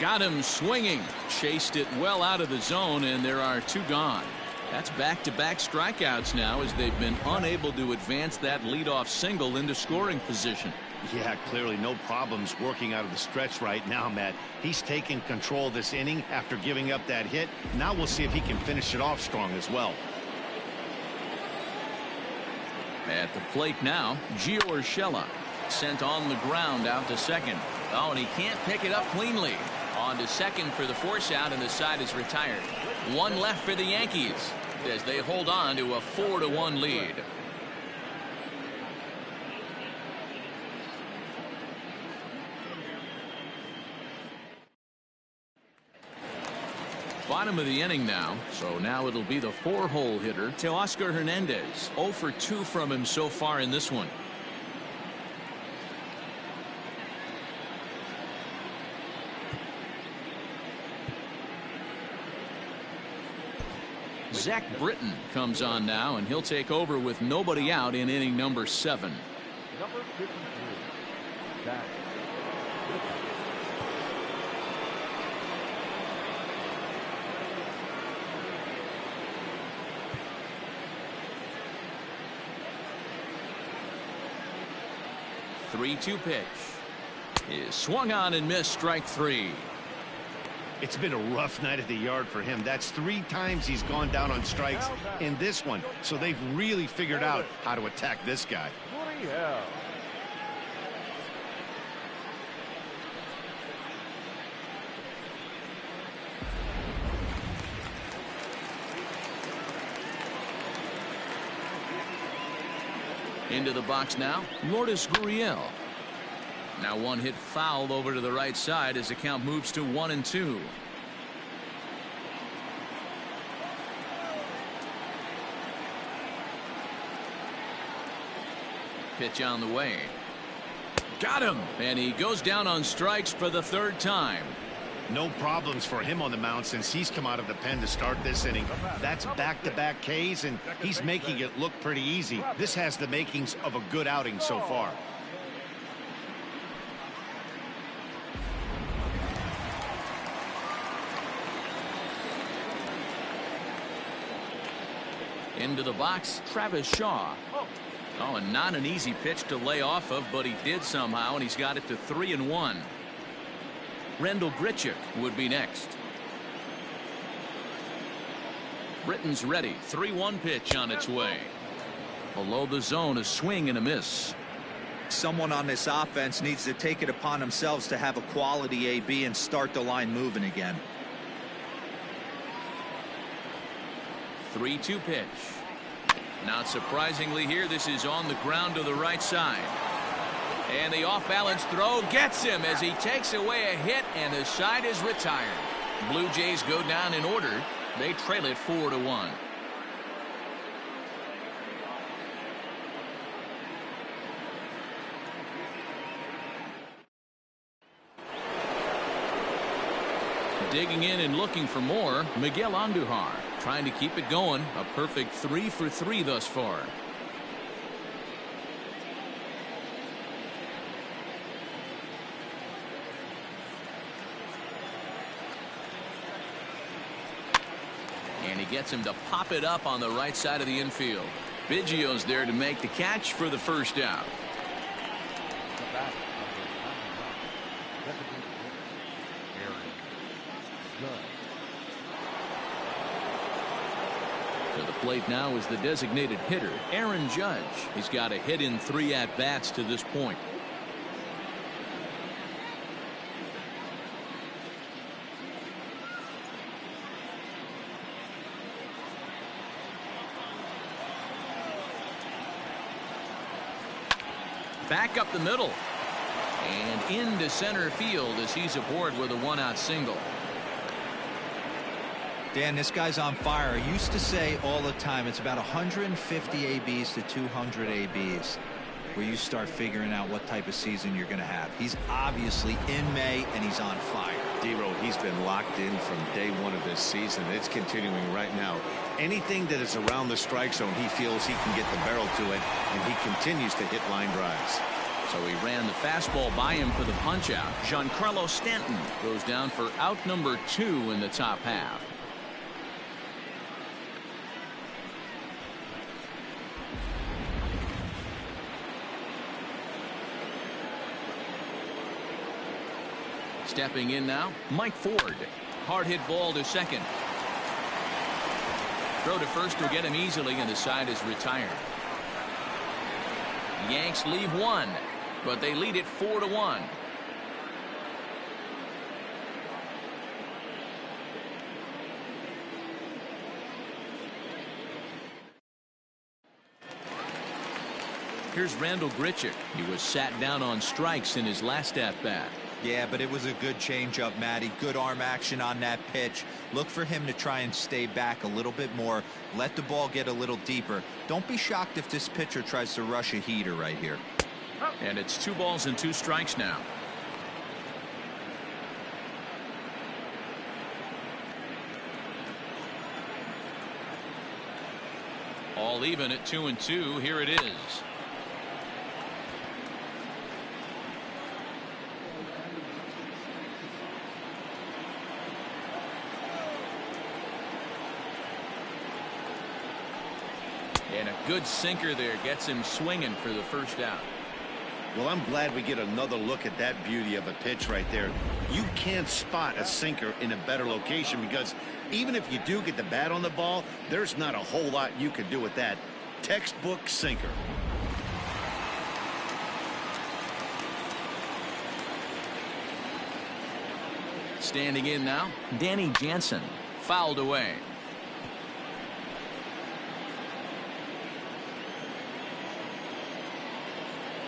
Got him swinging. Chased it well out of the zone, and there are 2 gone. That's back-to-back strikeouts now as they've been unable to advance that leadoff single into scoring position. Yeah, clearly no problems working out of the stretch right now, Matt. He's taken control of this inning after giving up that hit. Now we'll see if he can finish it off strong as well. At the plate now, Gio Urshela sent on the ground out to second. Oh, and he can't pick it up cleanly. On to second for the force out, and the side is retired. 1 left for the Yankees as they hold on to a 4-1 lead. Bottom of the inning now, so now it'll be the 4-hole hitter Teoscar Hernandez. 0 for 2 from him so far in this one. Zach Britton comes on now, and he'll take over with nobody out in inning number 7. Number 53, Zach Britton. Three-two pitch is swung on and missed. Strike 3. It's been a rough night at the yard for him. That's 3 times he's gone down on strikes in this one. So they've really figured out how to attack this guy. Into the box now, Lourdes Gurriel. Now 1 hit foul over to the right side as the count moves to 1-2. Pitch on the way. Got him, and he goes down on strikes for the 3rd time. No problems for him on the mound since he's come out of the pen to start this inning. That's back-to-back Ks, and he's making it look pretty easy. This has the makings of a good outing so far. Into the box, Travis Shaw. Oh, and not an easy pitch to lay off of, but he did somehow, and he's got it to 3-1. Rendell Grichuk would be next. Britton's ready. 3-1 pitch on its way. Below the zone, a swing and a miss. Someone on this offense needs to take it upon themselves to have a quality AB and start the line moving again. 3-2 pitch. Not surprisingly here, this is on the ground to the right side. And the off-balance throw gets him as he takes away a hit, and the side is retired. Blue Jays go down in order. They trail it 4-1. Digging in and looking for more, Miguel Andujar trying to keep it going. A perfect 3 for 3 thus far. And he gets him to pop it up on the right side of the infield. Biggio's there to make the catch for the first out. To the plate now is the designated hitter, Aaron Judge. He's got a hit in 3 at-bats to this point. Back up the middle. And into center field as he's aboard with a 1-out single. Dan, this guy's on fire. I used to say all the time, it's about 150 ABs to 200 ABs where you start figuring out what type of season you're going to have. He's obviously in May, and he's on fire. D-Row, he's been locked in from day one of this season. It's continuing right now. Anything that is around the strike zone, he feels he can get the barrel to it, and he continues to hit line drives. So he ran the fastball by him for the punch-out. Giancarlo Stanton goes down for out number 2 in the top half. Stepping in now, Mike Ford. Hard hit ball to second. Throw to first will get him easily, and the side is retired. Yanks leave 1, but they lead it 4-1. Here's Randall Grichuk. He was sat down on strikes in his last at-bat. Yeah, but it was a good changeup, Matty. Good arm action on that pitch. Look for him to try and stay back a little bit more. Let the ball get a little deeper. Don't be shocked if this pitcher tries to rush a heater right here. And it's 2 balls and 2 strikes now. All even at 2-2. Here it is. And a good sinker there gets him swinging for the first out. Well, I'm glad we get another look at that beauty of a pitch right there. You can't spot a sinker in a better location, because even if you do get the bat on the ball, there's not a whole lot you can do with that. Textbook sinker. Standing in now, Danny Jansen. Fouled away.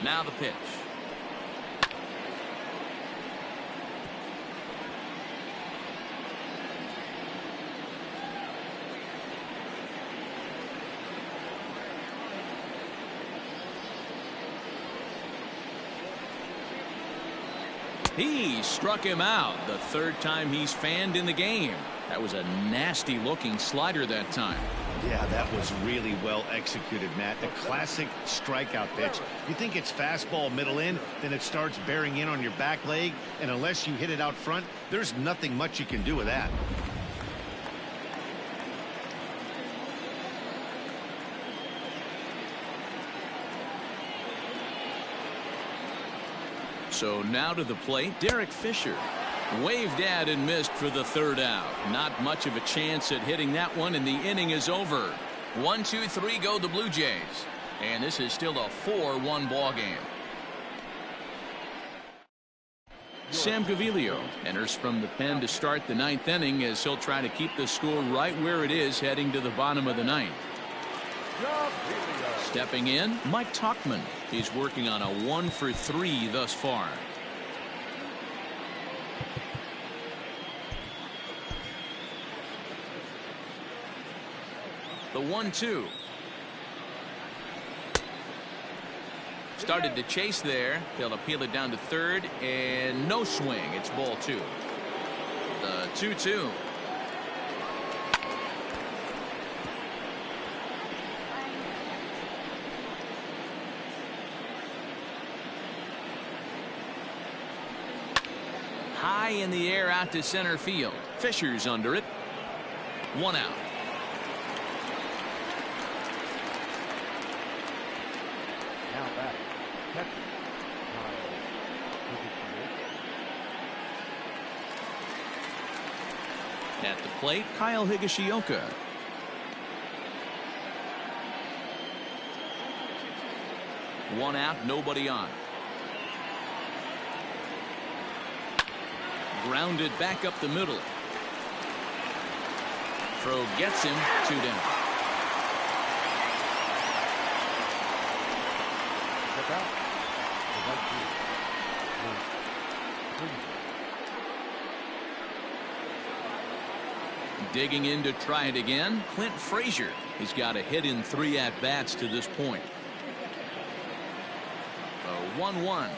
Now the pitch. He struck him out the 3rd time he's fanned in the game. That was a nasty looking slider that time. Yeah, that was really well executed, Matt. A classic strikeout pitch. You think it's fastball middle in, then it starts bearing in on your back leg, and unless you hit it out front, there's nothing much you can do with that. So now to the plate, Derek Fisher. Waved at and missed for the 3rd out. Not much of a chance at hitting that one, and the inning is over. 1, 2, 3 go the Blue Jays. And this is still a 4-1 ball game. Sam Gaviglio enters from the pen to start the 9th inning, as he'll try to keep the score right where it is heading to the bottom of the 9th. Stepping in, Mike Tuchman. He's working on a 1 for 3 thus far. The 1-2. Started to chase there. They'll appeal it down to third, and no swing. It's ball 2. The 2-2. High in the air out to center field. Fisher's under it. 1 out. Now back. At the plate, Kyle Higashioka. One out, nobody on. Grounded back up the middle. Throw gets him, 2 down. Digging in to try it again, Clint Frazier. He's got a hit in 3 at-bats to this point. A 1-1.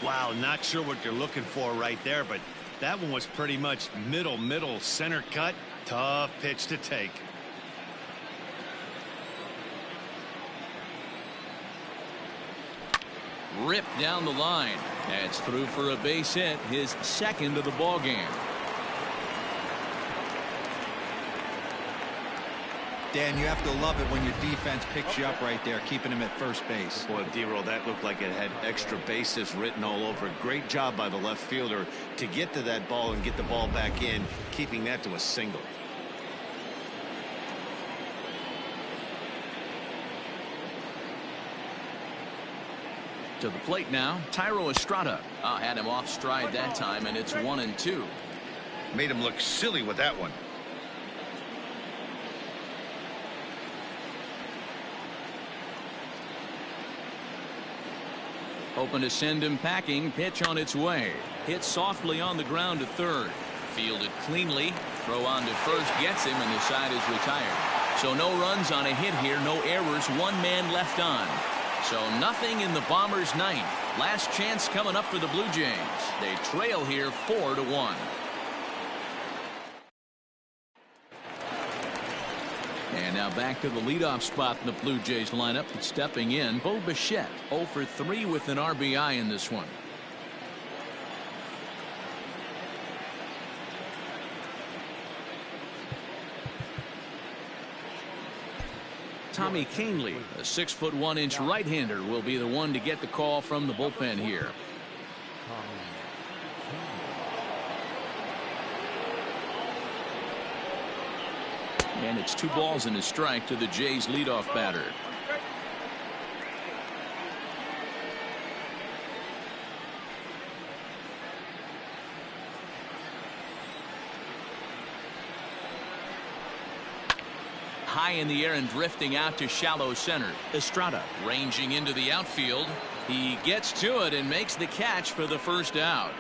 Wow, not sure what you're looking for right there, but that one was pretty much middle, center cut. Tough pitch to take. Ripped down the line. That's through for a base hit, his 2nd of the ball game. Dan, you have to love it when your defense picks you up right there, keeping him at first base. Boy, D-Roll, that looked like it had extra bases written all over it. Great job by the left fielder to get to that ball and get the ball back in, keeping that to a single. To the plate now, Tyro Estrada. Had him off stride that time, and it's 1-2. Made him look silly with that one. Hoping to send him packing. Pitch on its way. Hit softly on the ground to third. Fielded cleanly. Throw on to first gets him, and the side is retired. So no runs on a hit here. No errors. 1 man left on. So nothing in the Bombers' ninth. Last chance coming up for the Blue Jays. They trail here 4-1. And now back to the leadoff spot in the Blue Jays lineup. Stepping in, Bo Bichette, 0 for 3 with an RBI in this one. Tommy Canely, a 6'1" right-hander, will be the one to get the call from the bullpen here. And it's 2 balls and a strike to the Jays leadoff batter. High in the air and drifting out to shallow center. Estrada ranging into the outfield. He gets to it and makes the catch for the first out.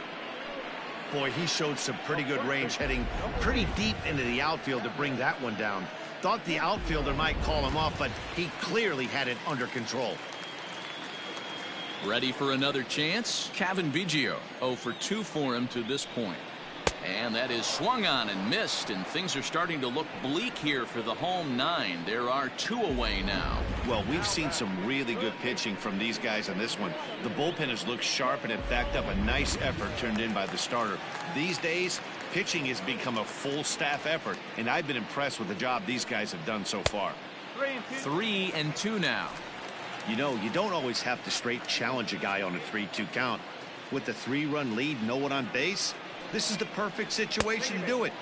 Boy, he showed some pretty good range, heading pretty deep into the outfield to bring that one down. Thought the outfielder might call him off, but he clearly had it under control. Ready for another chance? Kevin Biggio, 0 for 2 for him to this point. And that is swung on and missed, and things are starting to look bleak here for the home 9. There are 2 away now. Well, we've seen some really good pitching from these guys on this one. The bullpen has looked sharp and it backed up a nice effort turned in by the starter. These days, pitching has become a full staff effort, and I've been impressed with the job these guys have done so far. 3-2 now. You know, you don't always have to straight challenge a guy on a 3-2 count. With the 3-run lead, no one on base, this is the perfect situation to do it.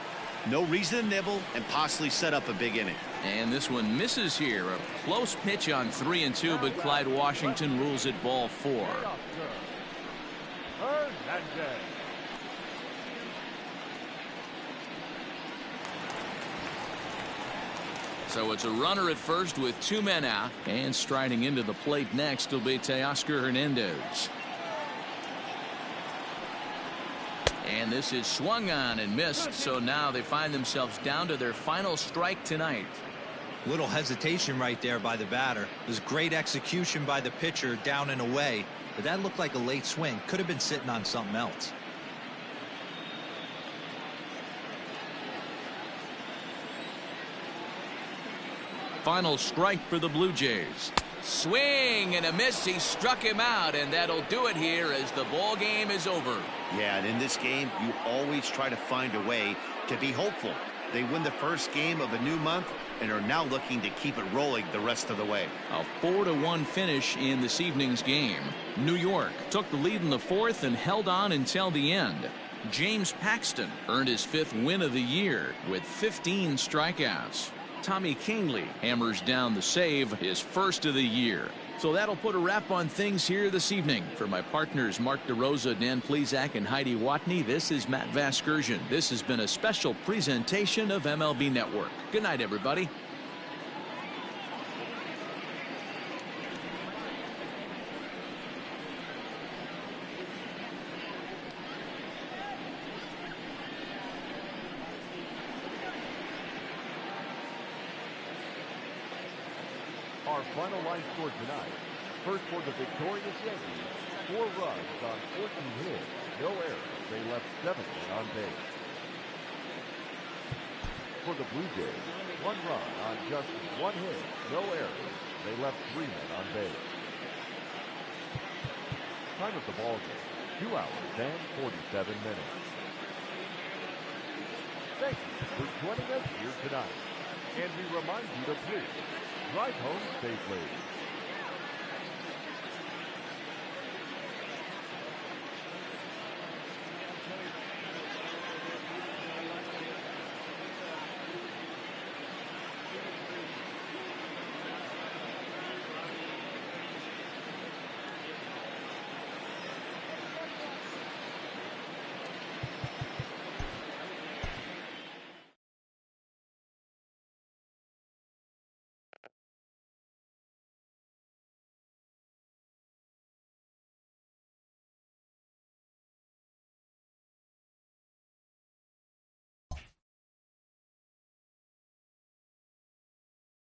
No reason to nibble and possibly set up a big inning. And this one misses here. A close pitch on 3-2, but Clyde Washington rules it ball 4. So it's a runner at first with 2 men out, and striding into the plate next will be Teoscar Hernandez. And this is swung on and missed, so now they find themselves down to their final strike tonight. Little hesitation right there by the batter. It was great execution by the pitcher down and away, but that looked like a late swing. Could have been sitting on something else. Final strike for the Blue Jays. Swing and a miss. He struck him out, and that'll do it here as the ball game is over. Yeah, and in this game, you always try to find a way to be hopeful. They win the first game of a new month and are now looking to keep it rolling the rest of the way. A 4-1 finish in this evening's game. New York took the lead in the 4th and held on until the end. James Paxton earned his 5th win of the year with 15 strikeouts. Tommy Kingley hammers down the save, his 1st of the year. So that'll put a wrap on things here this evening. For my partners Mark DeRosa, Dan Plesac, and Heidi Watney, this is Matt Vasgersian. This has been a special presentation of MLB Network. Good night, everybody. Our final line score tonight. First for the victorious Yankees, 4 runs on 14 hits, no errors. They left 7 on base. For the Blue Jays, 1 run on just 1 hit, no errors. They left 3 men on base. Time of the ball game, 2 hours and 47 minutes. Thank you for joining us here tonight. And we remind you to please drive home safely.